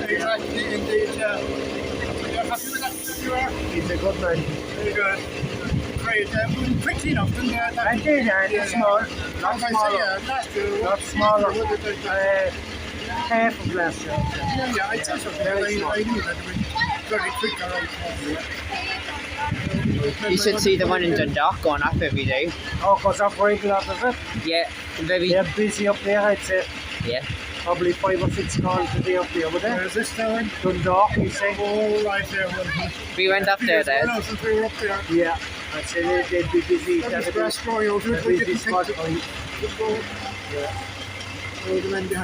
exactly, indeed. You're happy with that, you are? He's a good man. Very good. Great. Quickly enough, didn't they? I did, small. Not smaller. Last year. Not smaller. Half of last year. Yeah, I'd say so. I knew that it was very quick around. You should see the one in Dundalk going up every day. Oh, goes up regular, does it? Yeah, very. They're busy up there, I'd say. Yeah. Probably 5 or 6 calls a day up there, would they? Where is this town? Dundalk, you say? Oh, right there. We went up there then. Since we were up there. Yeah, I'd say they'd be busy. That was grass growing out. We didn't think to go. Yeah. The men behind.